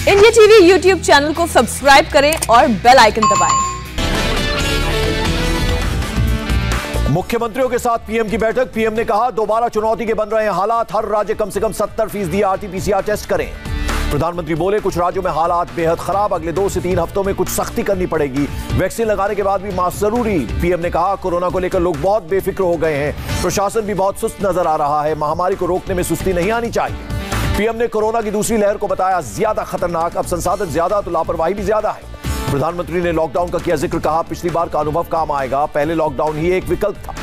India TV YouTube channel को subscribe करें और बेल आइकन दबाएं। मुख्यमंत्रियों के साथ पीएम की बैठक। पीएम ने कहा दोबारा चुनौती के बन रहे हैं हालात, हर राज्य कम से कम 70% आरटीपीसीआर टेस्ट करें। प्रधानमंत्री बोले कुछ राज्यों में हालात बेहद खराब, अगले 2 से 3 हफ्तों में कुछ सख्ती करनी पड़ेगी। वैक्सीन लगाने के बाद भी मास्क जरूरी। पीएम ने कहा कोरोना को लेकर लोग बहुत बेफिक्र हो गए हैं, प्रशासन भी बहुत सुस्त नजर आ रहा है, महामारी को रोकने में सुस्ती नहीं आनी चाहिए। पीएम ने कोरोना की दूसरी लहर को बताया ज्यादा खतरनाक, अब संसाधन ज्यादा तो लापरवाही भी ज्यादा है। प्रधानमंत्री ने लॉकडाउन का किया जिक्र, कहा पिछली बार का अनुभव काम आएगा, पहले लॉकडाउन ही एक विकल्प था।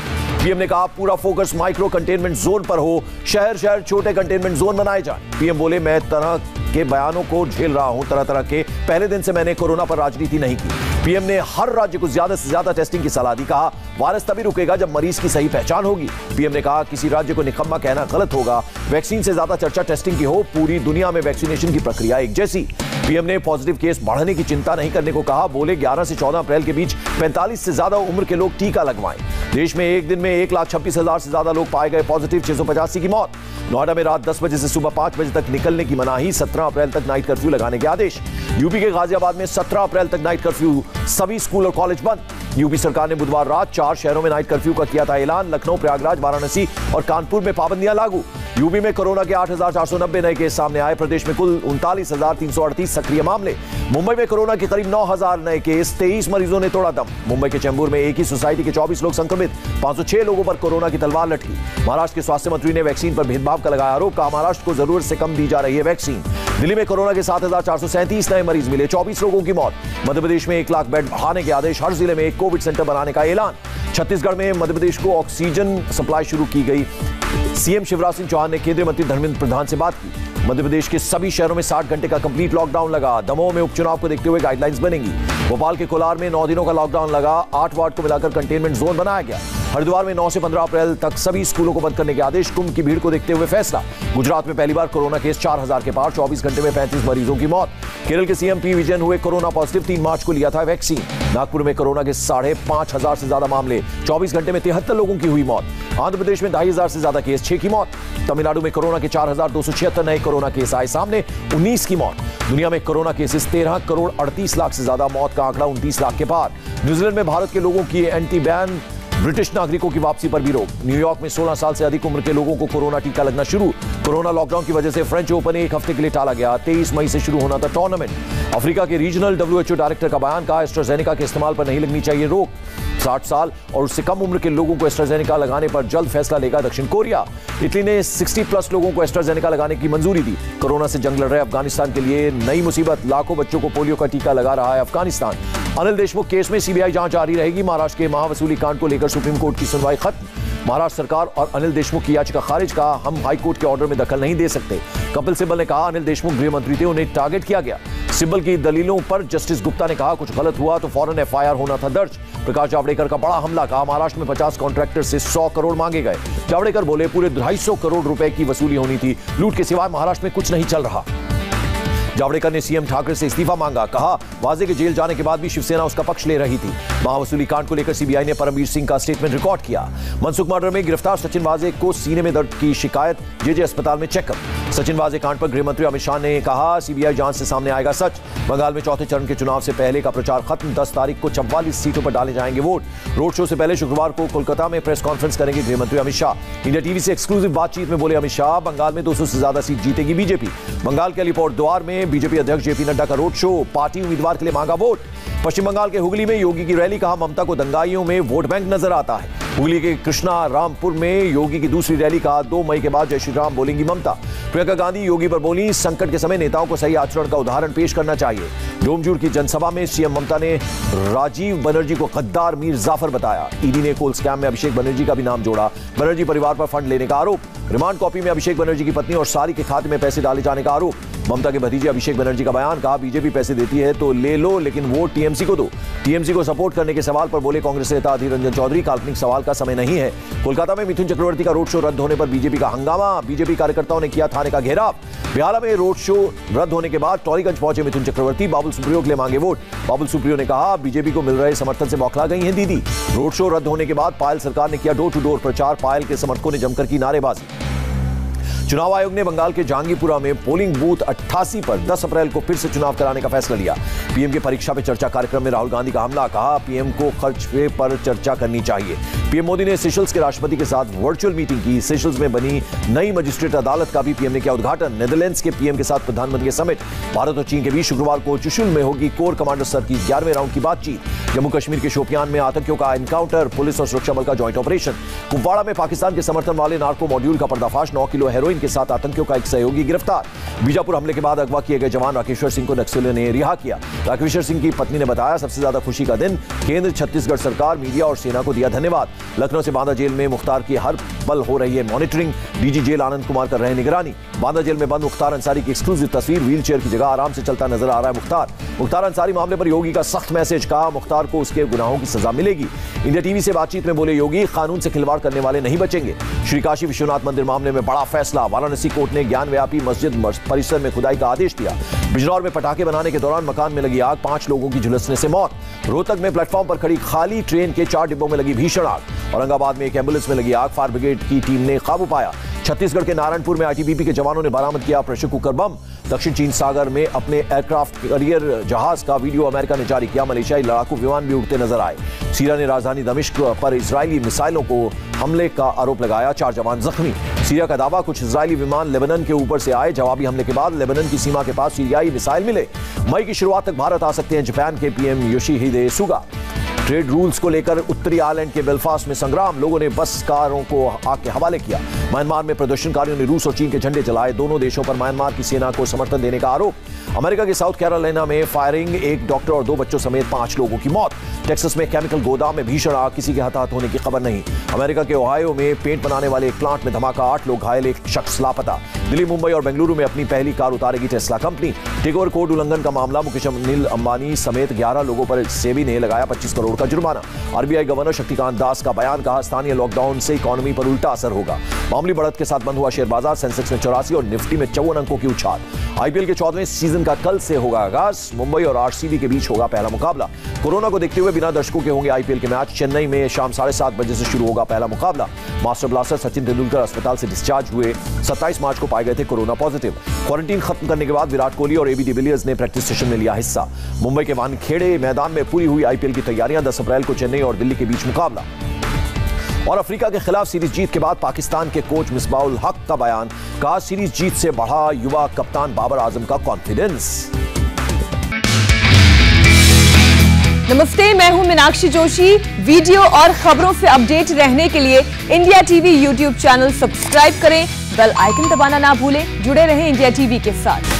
पीएम ने कहा पूरा फोकस माइक्रो कंटेनमेंट जोन पर हो, शहर शहर छोटे कंटेनमेंट जोन बनाए जाए। पीएम बोले मैं तरह के बयानों को झेल रहा हूं, तरह के, पहले दिन से मैंने कोरोना पर राजनीति नहीं की। पीएम ने हर राज्य को ज्यादा से ज्यादा टेस्टिंग की सलाह दी, कहा वायरस तभी रुकेगा जब मरीज की सही पहचान होगी। पीएम ने कहा किसी राज्य को निकम्मा कहना गलत होगा, वैक्सीन से ज्यादा चर्चा टेस्टिंग की हो, पूरी दुनिया में वैक्सीनेशन की प्रक्रिया एक जैसी। पीएम ने पॉजिटिव केस बढ़ने की चिंता नहीं करने को कहा, बोले 11 से 14 अप्रैल के बीच 45 से ज्यादा उम्र के लोग टीका लगवाएं। देश में एक दिन में 1,26,000 से ज्यादा लोग पाए गए पॉजिटिव, 685 की मौत। नोएडा में रात 10 बजे से सुबह 5 बजे तक निकलने की मनाही, 17 अप्रैल तक नाइट कर्फ्यू लगाने के आदेश। यूपी के गाजियाबाद में 17 अप्रैल तक नाइट कर्फ्यू, सभी स्कूल और कॉलेज बंद। यूपी सरकार ने बुधवार रात 4 शहरों में नाइट कर्फ्यू का किया था ऐलान, लखनऊ, प्रयागराज, वाराणसी और कानपुर में पाबंदियां लागू। यूपी में कोरोना के 8,490 नए केस सामने आए, प्रदेश में कुल 39,338 सक्रिय मामले। मुंबई में कोरोना के करीब 9,000 नए केस, 23 मरीजों ने तोड़ा दम। मुंबई के चेंबूर में एक ही सोसाइटी के 24 लोग संक्रमित, 506 लोगों पर कोरोना की तलवार लटकी। महाराष्ट्र के स्वास्थ्य मंत्री ने वैक्सीन पर भेदभाव का लगाया आरोप, कहा महाराष्ट्र को जरूरत से कम दी जा रही है वैक्सीन। दिल्ली में कोरोना के 7,437 नए मरीज मिले, 24 लोगों की मौत। मध्य प्रदेश में 1 लाख बेड बढ़ाने के आदेश, हर जिले में एक कोविड सेंटर बनाने का ऐलान। छत्तीसगढ़ में मध्य प्रदेश को ऑक्सीजन सप्लाई शुरू की गई। सीएम शिवराज सिंह चौहान ने केंद्रीय मंत्री धर्मेंद्र प्रधान से बात की। मध्य प्रदेश के सभी शहरों में 60 घंटे का कंप्लीट लॉकडाउन लगा। दमोह में उपचुनाव को देखते हुए गाइडलाइंस बनेंगी। भोपाल के कोलार में 9 दिनों का लॉकडाउन लगा, 8 वार्ड को मिलाकर कंटेनमेंट जोन बनाया गया। हरिद्वार में 9 से 15 अप्रैल तक सभी स्कूलों को बंद करने के आदेश, कुंभ की भीड़ को देखते हुए फैसला। गुजरात में पहली बार कोरोना केस 4,000 के पार, 24 घंटे में 35 मरीजों की मौत। केरल के सीएम पी विजयन हुए कोरोना पॉजिटिव, 3 मार्च को लिया था वैक्सीन। नागपुर में कोरोना के 5,500 से ज्यादा मामले, 24 घंटे में 73 लोगों की हुई मौत। आंध्र प्रदेश में 2,500 से ज्यादा केस, 6 की मौत। तमिलनाडु में कोरोना के 4,276 नए कोरोना केस आए सामने, 19 की मौत। दुनिया में कोरोना केसेस 13 करोड़ 38 लाख से ज्यादा, मौत का आंकड़ा 29 लाख के पार। न्यूजीलैंड में भारत के लोगों की एंटी बैन, ब्रिटिश नागरिकों की वापसी पर भी रोक। न्यूयॉर्क में 16 साल से अधिक उम्र के लोगों को कोरोना टीका लगना शुरू। कोरोना लॉकडाउन की वजह से फ्रेंच ओपन 1 हफ्ते के लिए टाला गया, 23 मई से शुरू होना था टूर्नामेंट। अफ्रीका के रीजनल WHO डायरेक्टर का बयान, कहा एस्ट्राजेनेका के इस्तेमाल पर नहीं लगनी चाहिए रोक। 60 साल और उससे कम उम्र के लोगों को एस्ट्राजेनेका लगाने पर जल्द फैसला लेगा दक्षिण कोरिया। इटली ने 60+ लोगों को एस्ट्राजेनेका लगाने की मंजूरी दी। कोरोना से जंग लड़ रहे अफगानिस्तान के लिए नई मुसीबत, लाखों बच्चों को पोलियो का टीका लगा रहा है अफगानिस्तान। अनिल देशमुख केस में सीबीआई जांच जारी रहेगी। महाराष्ट्र के महावसूली कांड को लेकर सुप्रीम कोर्ट की सुनवाई खत्म। महाराष्ट्र सरकार और अनिल देशमुख की याचिका खारिज, कहा हम हाईकोर्ट के ऑर्डर में दखल नहीं दे सकते। कपिल सिब्बल ने कहा अनिल देशमुख गृह मंत्री थे, उन्हें टारगेट किया गया। सिब्बल की दलीलों पर जस्टिस गुप्ता ने कहा कुछ गलत हुआ तो फौरन FIR होना था दर्ज। प्रकाश जावड़ेकर का बड़ा हमला, कहा महाराष्ट्र में 50 कॉन्ट्रैक्टर से 100 करोड़ मांगे गए। जावड़ेकर बोले पूरे 250 करोड़ रुपए की वसूली होनी थी, लूट के सिवाय महाराष्ट्र में कुछ नहीं चल रहा। जावड़ेकर ने सीएम ठाकरे से इस्तीफा मांगा, कहा वाजे के जेल जाने के बाद भी शिवसेना उसका पक्ष ले रही थी। महावसूली कांड को लेकर सीबीआई ने परमवीर सिंह का स्टेटमेंट रिकॉर्ड किया। मनसुख मर्डर में गिरफ्तार सचिन वाजे को सीने में दर्द की शिकायत, JJ अस्पताल में चेकअप। सचिन वाजे कांड पर गृह मंत्री अमित शाह ने कहा सीबीआई जांच से सामने आएगा सच। बंगाल में चौथे चरण के चुनाव से पहले का प्रचार खत्म, 10 तारीख को 44 सीटों पर डाले जाएंगे वोट। रोड शो से पहले शुक्रवार को कोलकाता में प्रेस कॉन्फ्रेंस करेंगे गृह मंत्री अमित शाह। इंडिया टीवी से एक्सक्लूसिव बातचीत में बोले अमित शाह, बंगाल में 200 से ज्यादा सीट जीतेगी बीजेपी। बंगाल के अलीपुरद्वार में बीजेपी अध्यक्ष JP नड्डा का रोड शो, पार्टी उम्मीदवार के लिए मांगा वोट। पश्चिम बंगाल के हुगली में योगी की रैली, कहा ममता को दंगाइयों में वोट बैंक नजर आता है। हुगली के कृष्णा रामपुर में योगी की दूसरी रैली, कहा 2 मई के बाद जय श्री राम बोलेंगी ममता। प्रियंका गांधी योगी पर बोली संकट के समय नेताओं को सही आचरण का उदाहरण पेश करना चाहिए। डोमजूर की जनसभा में सीएम ममता ने राजीव बनर्जी को गद्दार मीर जाफर बताया। ईडी ने कोल स्कैम में अभिषेक बनर्जी का भी नाम जोड़ा। बनर्जी परिवार पर फंड लेने का आरोप। रिमांड कॉपी में अभिषेक बनर्जी की पत्नी और सारी के खाते में पैसे डाले जाने का आरोप। ममता के भतीजे अभिषेक बनर्जी का बयान, कहा बीजेपी पैसे देती है तो ले लो लेकिन वोट टीएमसी को दो। टीएमसी को सपोर्ट करने के सवाल पर बोले कांग्रेस नेता अधीर रंजन चौधरी, काल्पनिक सवाल का समय नहीं है। कोलकाता में मिथुन चक्रवर्ती का रोड शो रद्द होने पर बीजेपी का हंगामा, बीजेपी कार्यकर्ताओं ने किया थाने का घेराव। बिहार में रोड शो रद्द होने के बाद टॉलीगंज पहुंचे मिथुन चक्रवर्ती, बाबुल सुप्रियो के लिए मांगे वोट। बाबुल सुप्रियो ने कहा बीजेपी को मिल रहे समर्थन से बौखला गई हैं दीदी। रोड शो रद्द होने के बाद पायल सरकार ने किया डोर टू डोर प्रचार, पायल के समर्थकों ने जमकर की नारेबाजी। चुनाव आयोग ने बंगाल के जहांगीरपुरा में पोलिंग बूथ 88 पर 10 अप्रैल को फिर से चुनाव कराने का फैसला लिया। पीएम की परीक्षा पे चर्चा कार्यक्रम में राहुल गांधी का हमला, कहा पीएम को खर्च पर चर्चा करनी चाहिए। पीएम मोदी ने सेशल्स के राष्ट्रपति के साथ वर्चुअल मीटिंग की। सेशल्स में बनी नई मजिस्ट्रेट अदालत का भी पीएम ने किया उद्घाटन। नेदरलैंड्स के पीएम के साथ प्रधानमंत्री समिट। भारत और चीन के बीच शुक्रवार को चुशुल में होगी कोर कमांडर स्तर की 11वें राउंड की बातचीत। जम्मू कश्मीर के शोपियान में आतंकियों का एनकाउंटर, पुलिस और सुरक्षा बल का ज्वाइंट ऑपरेशन। कुपवाड़ा में पाकिस्तान के समर्थन वाले नार्को मॉड्यूल का पर्दाफाश, 9 किलो हेरोइन के साथ आतंकियों का एक सहयोगी गिरफ्तार। बीजापुर हमले के बाद अगवा किए गए जवान राकेश्वर सिंह को नक्सलियों ने रिहा किया। राकेश्वर सिंह की पत्नी ने बताया, सबसे ज्यादा खुशी का दिन। केंद्र, छत्तीसगढ़ सरकार, मीडिया और सेना को दिया धन्यवाद। लखनऊ से बांदा जेल में मुख्तार की हर पल हो रही है monitoring. DG jail Anand Kumar कर रहे हैं निगरानी। बांदा जेल में बंद मुख्तार अंसारी की एक्सक्लूसिव तस्वीर। व्हील चेयर की जगह आराम से चलता नजर आ रहा है मुख्तार। मुख्तार अंसारी मामले पर योगी का सख्त मैसेज, कहा मुख्तार को उसके गुनाहों की सजा मिलेगी। इंडिया टीवी से बातचीत में बोले योगी, कानून से खिलवाड़ करने वाले नहीं बचेंगे। श्री काशी विश्वनाथ मंदिर मामले में बड़ा फैसला। वाराणसी कोर्ट ने ज्ञानव्यापी मस्जिद परिसर में खुदाई का आदेश दिया। बिजनौर में पटाखे बनाने के दौरान मकान में लगी आग, 5 लोगों की झुलसने से मौत। रोहतक में प्लेटफॉर्म पर खड़ी खाली ट्रेन के 4 डिब्बों में लगी भीषण आग। औरंगाबाद में एक एम्बुलेंस में लगी आग, फायर ब्रिगेड की टीम ने काबू पाया। छत्तीसगढ़ के नारायणपुर में आईटीबीपी के जवानों ने बरामद किया प्रेशर कुकर बम। दक्षिण चीन सागर में अपने एयरक्राफ्ट कैरियर जहाज का वीडियो अमेरिका ने जारी किया। मलेशियाई लड़ाकू विमान भी उड़ते नजर आए। सीरिया ने राजधानी दमिश्क पर इजरायली मिसाइलों को हमले का आरोप लगाया, 4 जवान जख्मी। सीरिया का दावा, कुछ इजरायली विमान लेबनान के ऊपर से आए। जवाबी हमले के बाद लेबनान की सीमा के पास सीरियाई मिसाइल मिले। मई की शुरुआत तक भारत आ सकते हैं जापान के PM Yoshihide Suga. Trade rules को लेकर उत्तरी आयरलैंड के बेलफास्ट में संग्राम, लोगों ने बस कारों को आग के हवाले किया। म्यांमार में प्रदर्शनकारियों ने रूस और चीन के झंडे जलाए। दोनों देशों पर म्यांमार की सेना को समर्थन देने का आरोप। अमेरिका के साउथ कैरोलिना में फायरिंग, 1 डॉक्टर और 2 बच्चों समेत 5 लोगों की मौत। टेक्सास में केमिकल गोदाम में भीषण आग, किसी के हताहत होने की खबर नहीं। अमेरिका के ओहायो में पेंट बनाने वाले एक प्लांट में धमाका, 8 लोग घायल, 1 शख्स लापता। दिल्ली, मुंबई और बेंगलुरु में अपनी पहली कार उतारेगी टेस्ला कंपनी। टेकओवर कोड उल्लंघन का मामला, मुकेश अनिल अंबानी समेत 11 लोगों पर सेबी ने लगाया 25 करोड़ का जुर्माना। आरबीआई गवर्नर शक्तिकांत दास का बयान, कहा स्थानीय लॉकडाउन से इकोनॉमी पर उल्टा असर होगा। मामूली बढ़त के साथ बंद हुआ शेयर बाजार, सेंसेक्स में 84 और निफ्टी में 54 अंकों की उछाल। आईपीएल के 14वें सीजन का कल से होगा आगाज। मुंबई और आरसीबी के बीच होगा पहला मुकाबला। कोरोना को देखते हुए बिना दर्शकों के होंगे आईपीएल के मैच। चेन्नई में शाम 7:30 बजे से शुरू होगा पहला मुकाबला। मास्टर ब्लास्टर सचिन तेंदुलकर अस्पताल से डिस्चार्ज हुए, 27 मार्च को पाए गए थे कोरोना पॉजिटिव। क्वारंटीन खत्म करने के बाद विराट कोहली और एबी डिविलियर्स ने प्रैक्टिस सेशन में लिया हिस्सा। मुंबई के वानखेड़े मैदान में पूरी हुई आईपीएल की तैयारियां। 10 अप्रैल को चेन्नई और दिल्ली के बीच मुकाबला। और अफ्रीका के खिलाफ सीरीज जीत के बाद पाकिस्तान के कोच मिसबाउल हक का बयान, कहा सीरीज जीत से बढ़ा युवा कप्तान बाबर आजम का कॉन्फिडेंस। नमस्ते, मैं हूं मीनाक्षी जोशी। वीडियो और खबरों से अपडेट रहने के लिए India TV YouTube channel subscribe करें, बेल आइकन दबाना ना भूलें। जुड़े रहें इंडिया टीवी के साथ।